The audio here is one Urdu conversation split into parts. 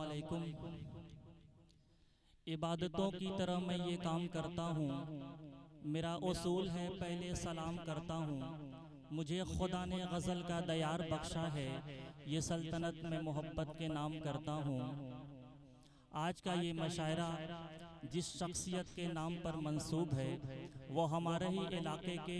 علیکم۔ عبادتوں کی طرح میں یہ کام کرتا ہوں، میرا اصول ہے پہلے سلام کرتا ہوں۔ مجھے خدا نے غزل کا دیار بخشا ہے، یہ سلطنت میں محبت کے نام کرتا ہوں۔ آج کا یہ مشاعرہ جس شخصیت کے نام پر منسوب ہے وہ ہمارے ہی علاقے کے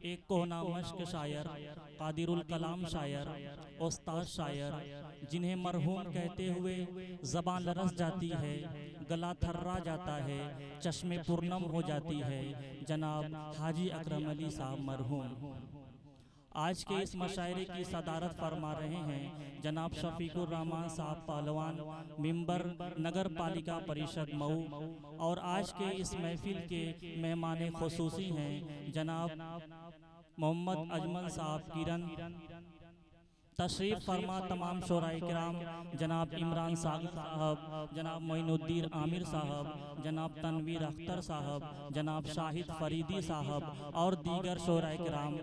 ایک کوہنا مشق شاعر، قادر الکلام شاعر، استاد شاعر، جنہیں مرحوم کہتے ہوئے زبان لرز جاتی ہے، گلا تھرا جاتا ہے، چشمے پرنم ہو جاتی ہے، جناب حاجی اکرم علی صاحب مرحوم۔ آج کے اس مشاعرے کی صدارت فرما رہے ہیں جناب شفیق الرحمان صاحب پہلوان، ممبر نگر پالیکا پریشد مئو، اور آج کے اس محفل کے مہمان خصوصی ہیں جناب محمد اجمل صاحب کرن۔ تشریف فرما تمام شورائے کرام، جناب عمران صاحب، جناب معین الدین عامر صاحب، جناب تنویر اختر صاحب، جناب شاہد فریدی صاحب اور دیگر شورائے کرام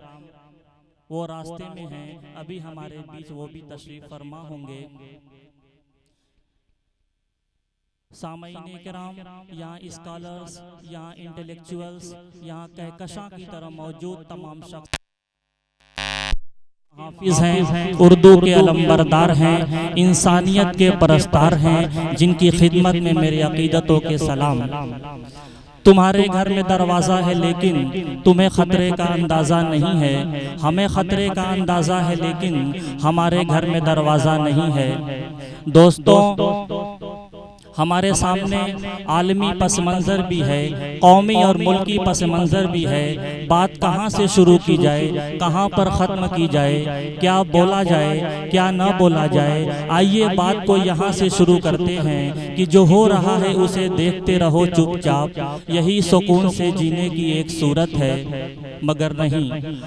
وہ راستے میں ہیں، ابھی ہمارے بیچ وہ بھی تشریف فرما ہوں گے۔ سامعین کرام، یہاں اسکالرز، یہاں انٹلیکچوئلز، یہاں کہکشاں کی طرح موجود تمام شخص حافظ ہیں، اردو کے علمبردار ہیں، انسانیت کے پرستار ہیں، جن کی خدمت میں میرے عقیدتوں کے سلام۔ تمہارے گھر میں دروازہ ہے لیکن تمہیں خطرے کا اندازہ نہیں ہے، ہمیں خطرے کا اندازہ ہے لیکن ہمارے گھر میں دروازہ نہیں ہے۔ دوستوں، ہمارے سامنے عالمی پس منظر بھی ہے، قومی اور ملکی پس منظر بھی ہے۔ بات کہاں سے شروع کی جائے، کہاں پر ختم کی جائے، کیا بولا جائے، کیا نہ بولا جائے، آئیے بات کو یہاں سے شروع کرتے ہیں کہ جو ہو رہا ہے اسے دیکھتے رہو چپ چاپ، یہی سکون سے جینے کی ایک صورت ہے۔ مگر نہیں،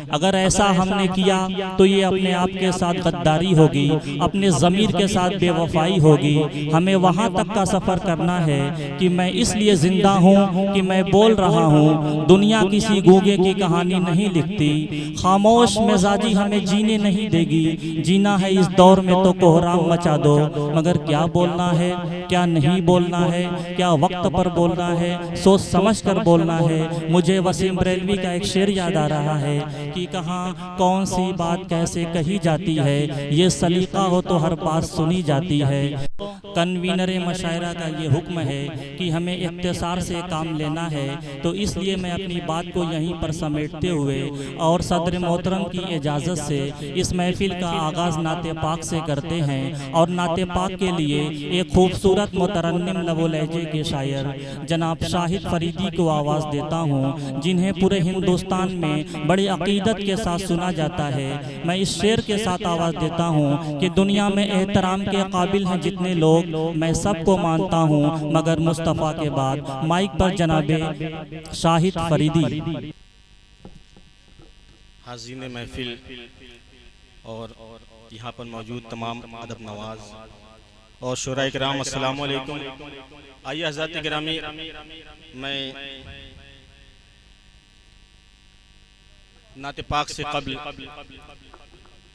اگر ایسا ہم نے کیا تو یہ اپنے آپ کے ساتھ غداری ہوگی، اپنے ضمیر کے ساتھ بے وفائی ہوگی۔ ہمیں وہاں تک کا سفر کرنا ہے کہ میں اس لیے زندہ ہوں کہ میں بول رہا ہوں۔ دنیا کسی گونگے کی کہانی نہیں لکھتی، خاموش مزاجی ہمیں جینے نہیں دے گی۔ جینا ہے اس دور میں تو کوہرام مچا دو، مگر کیا بولنا ہے، کیا نہیں بولنا ہے، کیا وقت پر بولنا ہے، سوچ سمجھ کر بولنا ہے۔ مجھے وسیم بریلوی کا ایک شعر یاد آ رہا ہے کہ کہاں کون سی بات کیسے کہی جاتی ہے، یہ سلیقہ ہو تو ہر بات سنی جاتی ہے۔ کنوینر مشاعرہ کا یہ حکم ہے کہ ہمیں اختصار سے کام لینا ہے، تو اس لیے میں اپنی بات کو یہیں پر سمیٹتے ہوئے اور صدر محترم کی اجازت سے اس محفل کا آغاز نعت پاک سے کرتے ہیں، اور نعت پاک کے لیے ایک خوبصورت مترنم لب و لہجے کے شاعر جناب شاہد فریدی کو آواز دیتا ہوں، جنہیں پورے ہندوستان میں بڑی عقیدت کے ساتھ سنا جاتا ہے۔ میں اس شعر کے ساتھ آواز دیتا ہوں کہ دنیا میں احترام کے قابل ہیں جتنے لوگ، میں سب کو مانتا ہوں مگر مصطفیٰ کے بعد۔ مائک پر جناب شاہد فریدی۔ حاضرین محفل اور یہاں پر موجود تمام ادب نواز اور شورائے کرام، السلام علیکم۔ آئیے حضرات گرامی، میں نعت پاک سے قبل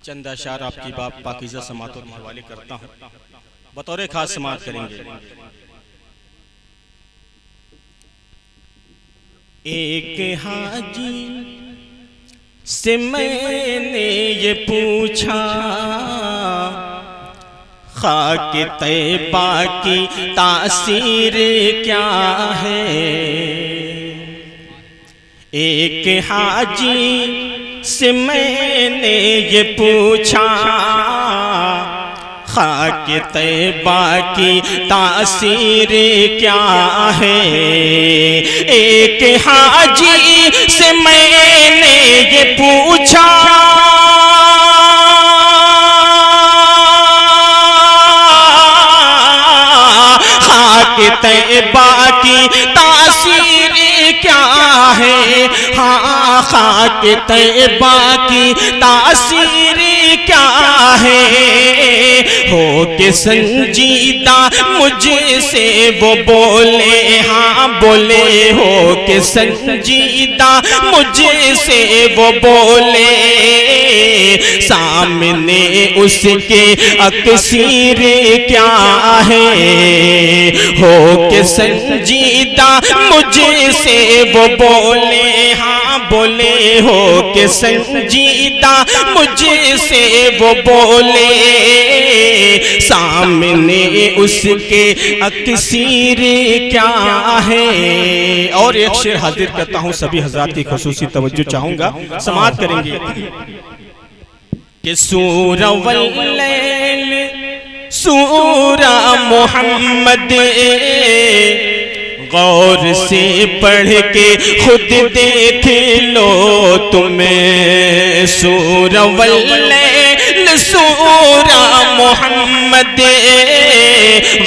چند اشعار آپ کی پاکیزہ سماعتوں کے حوالے کرتا ہوں، بطور خاص سماعت کریں گے۔ ایک حاجی سے میں نے یہ پوچھا، خاک طیبہ کی تاثیر کیا ہے۔ ایک حاجی سے میں نے یہ پوچھا، خاک طیبہ کی تاثیر کیا ہے۔ ایک حاجی سے میں نے یہ پوچھا، خاک طیبہ کی تاثیر کیا ہے۔ ہاں، خاک طیبہ کی تاثیر کیا ہے۔ ہو کے سنجیدہ مجھ سے وہ بولے، ہاں بولے، ہو کے سنجیدہ مجھ سے وہ بولے، سامنے اس کے اکثیر کیا ہے، ہو کے سنجیدہ مجھ سے وہ بولے، ہاں بولے، ہو کے سنجیدہ مجھ سے وہ بولے، سامنے اس کے اکثیر کیا ہے۔ اور ایک شعر حاضر کرتا ہوں، سبھی حضرات کی خصوصی توجہ چاہوں گا، سماعت کریں گے کہ سورہ واللیل سورہ محمد غور سے پڑھ کے خود دیکھ لو تمہیں، سورہ واللیل سورہ محمد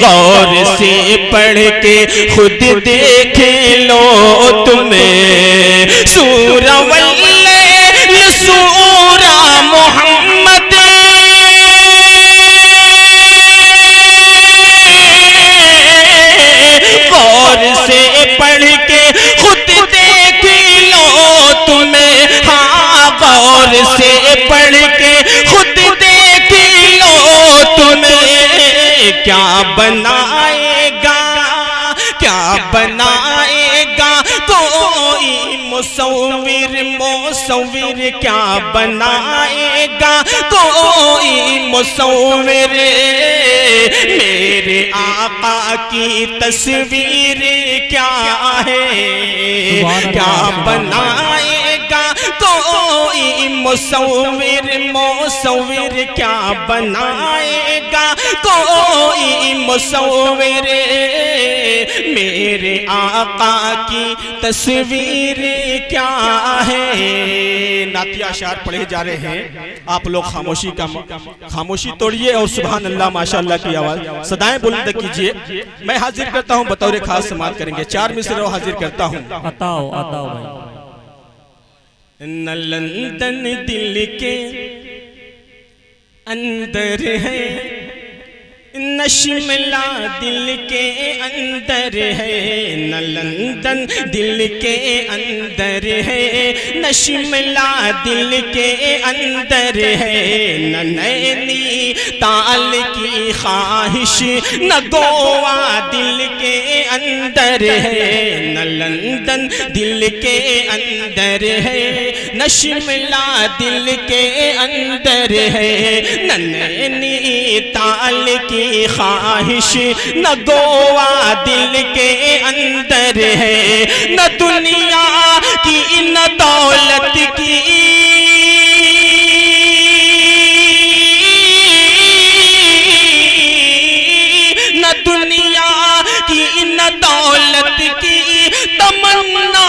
غور سے پڑھ کے خود دیکھ لو تمہیں، سورہ واللیل سورہ محمد غور سے پڑھ کے خود دیکھ لو تمہیں، ہاں غور سے پڑھ کے خود دیکھ لو تمہیں، کیا بنائے گا، کیا بنائے گا کوئی مصور، مصور کیا بنائے گا کوئی مصور، میرے آقا کی تصویر کیا ہے، کیا بنائے گا کوئی مصور، مصور کیا بنائے گا کوئی مصور، میرے آقا کی تصویر کیا ہے۔ نعتیہ اشعار پڑھے جا رہے ہیں، آپ لوگ خاموشی توڑیے اور سبحان اللہ ماشاءاللہ کی آواز صدائیں بلند کیجئے۔ میں حاضر کرتا ہوں، بطور خاص سماعت کریں گے، 4 مصرع حاضر کرتا ہوں۔ عطاؤ بھائی۔ نہ لندن دل کے اندر ہے، نہ شملہ دل کے اندر ہے، نہ لندن دل کے اندر ہے، نہ شملہ دل کے اندر ہے، نہ نینی تال کی خواہش، نہ گوا دل کے اندر ہے، نہ لندن دل کے اندر ہے، نہ شملہ دل کے اندر ہے، نہ نینی تال کی خواہش، نہ گوا دل کے اندر ہے، نہ دنیا کی نہ دولت کی، نہ دنیا کی نہ دولت کی تمنا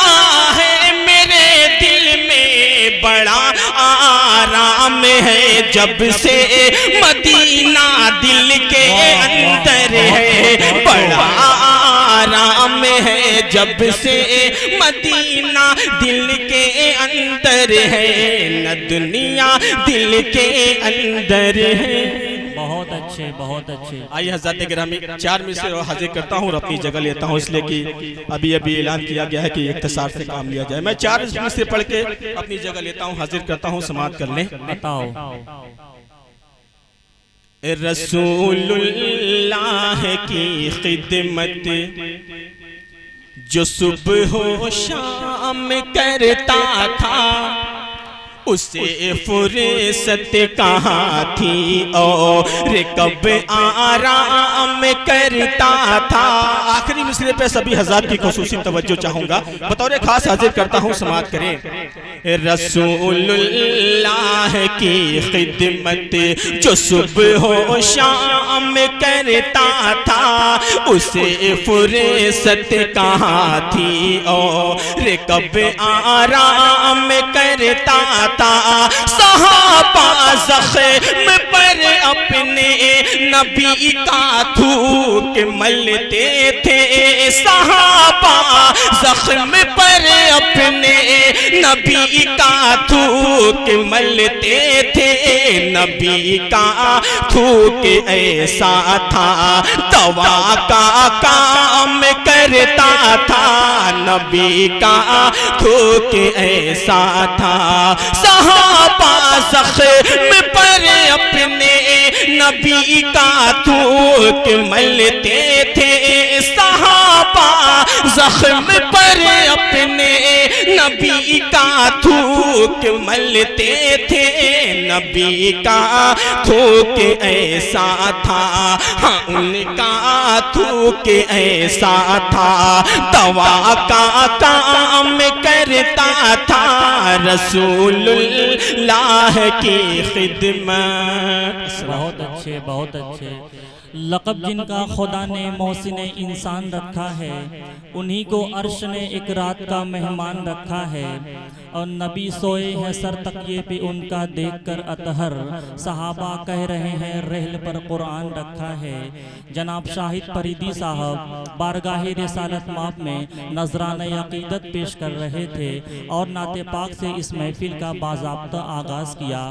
ہے، میرے دل میں بڑا آرام ہے، جب سے مدینہ دل کے اندر ہے، بڑا آرام ہے، جب سے مدینہ دل کے اندر ہے، نہ دنیا دل کے اندر ہے۔ بہت اچھے، بہت اچھے۔ آئیے حضرات گرامی، 4 مصرع حاضر کرتا ہوں اور اپنی جگہ لیتا ہوں، اس لئے کہ ابھی اعلان کیا گیا ہے کہ اختصار سے کام لیا جائے۔ میں 4 مصرع پڑھ کے اپنی جگہ لیتا ہوں، حاضر کرتا ہوں، سماعت کر لیں۔ عطاؤ۔ رسول اللہ کی خدمت جو صبح و شام کرتا تھا، اسے فرصت کہاں تھی اور کب آرام کرتا تھا۔ آخری مصرعے پہ سبھی حضرات کی خصوصی توجہ چاہوں گا، بطور خاص حاضر کرتا ہوں، سماعت کریں۔ رسول اللہ کی خدمت جو صبح و شام کرتا تھا، اسے فرصت کہاں تھی اور کب آرام کرتا تھا۔ صحابہ زخم پر اپنے نبی کا تھوک ملتے تھے، صحابہ زخم پر اپنے نبی کا تھوک ملتے تھے، نبی کا تھوک ایسا تھا دوا کا کام کرتا تھا، نبی کا تھوک ایسا تھا۔ صحابہ زخم پر اپنے نبی کا تھوک ملتے تھے صحابہ، زخم پر اپنے نبی کا تھوک ملتے تھے، نبی کا تھوک ایسا تھا، ہاں ان کا تھوک ایسا تھا، دوا کا کام کرتا تھا رسول اللہ کی خدمت۔ بہت اچھے بہت اچھے۔ لقب جن کا خدا نے محسن انسان رکھا ہے، انہی کو عرش نے ایک رات کا مہمان رکھا ہے، اور نبی سوئے ہیں سر تکیے پہ ان کا دیکھ کر اطہر، صحابہ کہہ رہے ہیں رحل پر قرآن رکھا ہے۔ جناب شاہد پریدی صاحب بارگاہ رسالت ماب میں نذرانہ عقیدت پیش کر رہے تھے اور نعت پاک سے اس محفل کا باضابطہ آغاز کیا۔